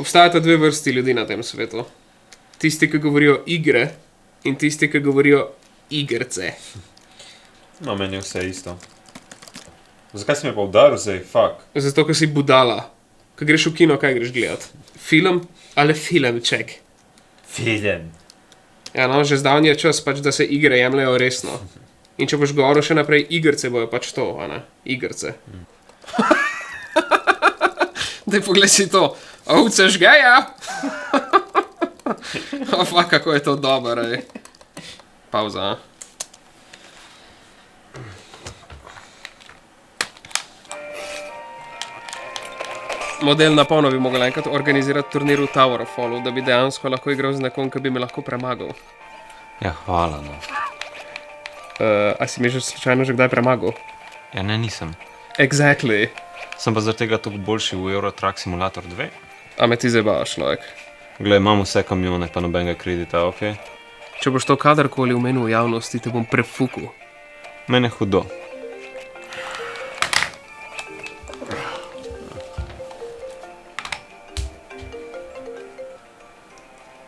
Obstajata dve vrsti ljudi na tem svetu. Tisti, ki govorijo igre in tisti, ki govorijo igrce. No, meni je vse isto. Zakaj si me pa udaril zdaj? Fuck. Zato, ker si budala. Ko greš v kino, kaj greš gledat? Film ali filmček? Film. Ja, no, že zdavnji je čas, pač, da se igre jemljajo resno. In če boš govoril še naprej, igrce bojo pač to, a ne? Igrce. Daj, poglej si to. Ovce žgeja! O, fuck, kako je to dobro, ej. Pauza, a? Model na polno bi mogel enkrat organizirati turnir v Tower of Fallu, da bi dejansko lahko igral z nekom, ki bi me lahko premagal. Ja, hvala, no. A si mi že slučajno že kdaj premagal? Ja, ne, nisem. Exactly. Sem pa zaradi tega toliko boljši v Euro Truck Simulator 2. A me ti zabavaš, človek. Glej, imam vse kamione, pa nobenega kredita, okej? Če boš to kadarkoli omenil v javnosti, te bom prefukal. Mene hudo.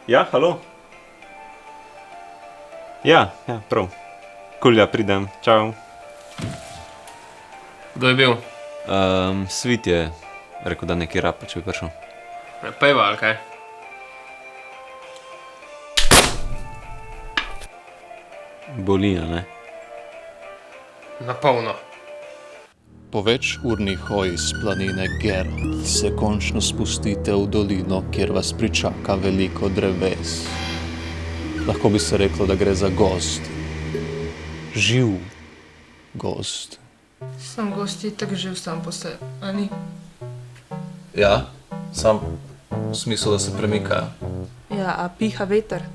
Ja, halo? Ja, prav. Kulja, pridem. Čau. Kdo je bil? Svit je rekel, da neki rap, če bi prišel. Pejva, ali kaj? Boli, a ne? Na polno. Po večurni hoji z planine Geralt se končno spustite v dolino, kjer vas pričaka veliko dreves. Lahko bi se reklo, da gre za gozd. Živ gozd. Sam gost itak živ sam po sebi, a ni? Ja, sam v smislu, da se premikajo. Ja, a piha veter?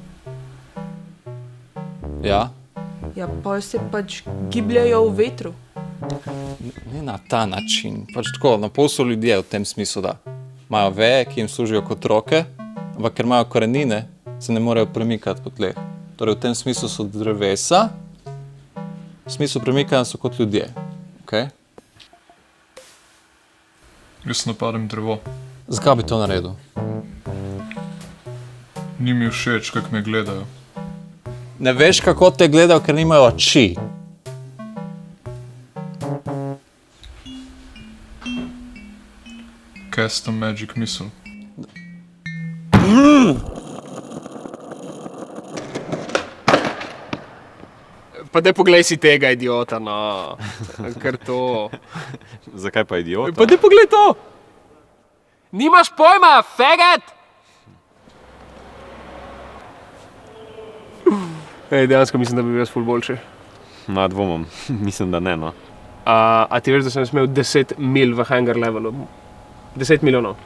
Ja, Ja, pol se pač gibljajo v vetru. ne na ta način. Pač tako, na pol so ljudje v tem smislu, da imajo veje, ki jim služijo kot roke, ampak ker imajo korenine, se ne morejo premikati po tleh. Torej v tem smislu so drevesa, v smislu premikanja so kot ljudje. Okay? Jaz napadem drevo. Zakaj bi to naredil? Ni mi všeč, kako me gledajo. Ne veš, kako te gledajo, ker nimajo oči. Custom magic misel. Pa daj poglej si tega idiota, no. Kar to. Zakaj pa idiota? Pa daj poglej to! Nimaš pojma, faggot! Ej, dejansko mislim, da bi bil jaz ful boljši. Ma dvomom. Mislim, da ne, no. A ti veš, da sem smel 10 mil v hangar levelu? 10 milijonov.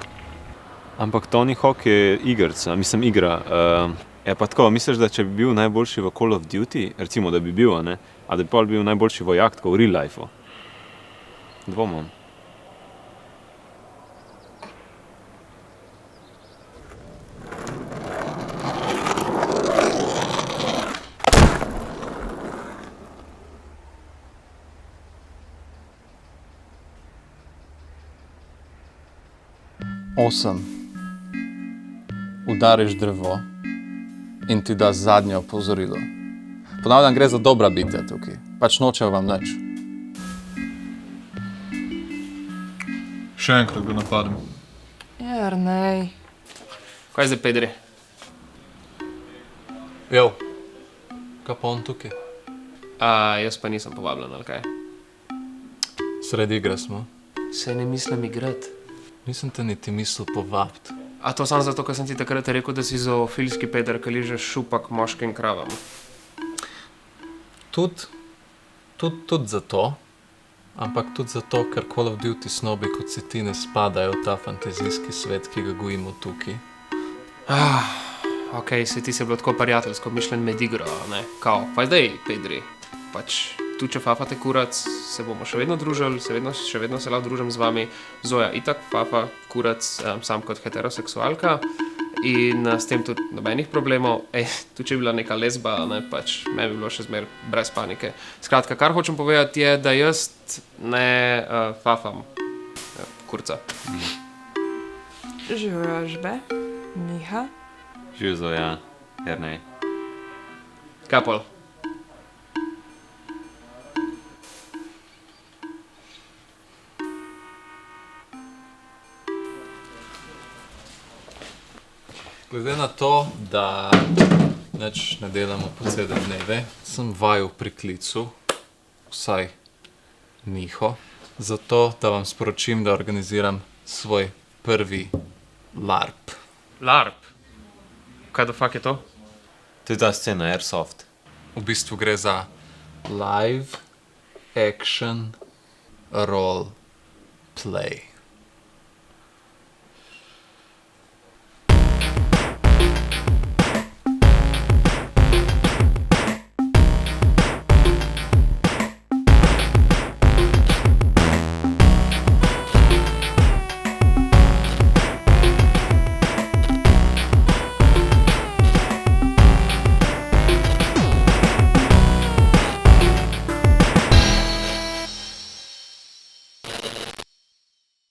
Ampak Tony Hawk je igrca, mislim igra. Je pa tako, misliš, da če bi bil najboljši v Call of Duty, recimo, da bi bil, a ne? A da bi pa bil najboljši vojak, tako v real lifeu? Dvomom. Osem. Udariš drevo in ti da zadnje opozorilo. Ponavljam, gre za dobra bitja tukaj. Pač nočejo vam nič. Še enkrat ga napadem. Jernej. Kaj zdaj, Pedri? Jo. Kaj pa on tukaj? Jaz pa nisem povabljen, ali kaj? Sredi igre smo. Se ne mislim igrati. Nisem te niti mislil povabiti. A to samo zato, ker sem ti takrat rekel, da si zoofilski Peter, ki liže šupak moškim kravam. Tudi zato, ampak tudi zato, ker Call of Duty snobi kot si ti ne spadajo v ta fantazijski svet, ki ga gojimo tukaj. Ok, se ti se bilo tako prijateljsko mišljen med igro, ne? Kao, pa zdaj, Pedri, pač tu če fafate kurac, se bomo še vedno družili, še vedno se lahko družim z vami. Zoja itak fafa kurac, sam kot heteroseksualka in s tem tudi nobenih problemov. Tu če je bila neka lesba, ne, pač meni bi bilo še zmer brez panike. Skratka, kar hočem povedati je, da jaz ne fafam kurca. Žožbe, Miha, Živijo Zoja, Jernej. Kapol. Glede na to, da nič ne delamo po cele dneve, sem vaju pri klicu, vsaj Miho, zato da vam sporočim, da organiziram svoj prvi LARP. LARP. Kaj do fak je to? To je ta scena, Airsoft. V bistvu gre za live action role play.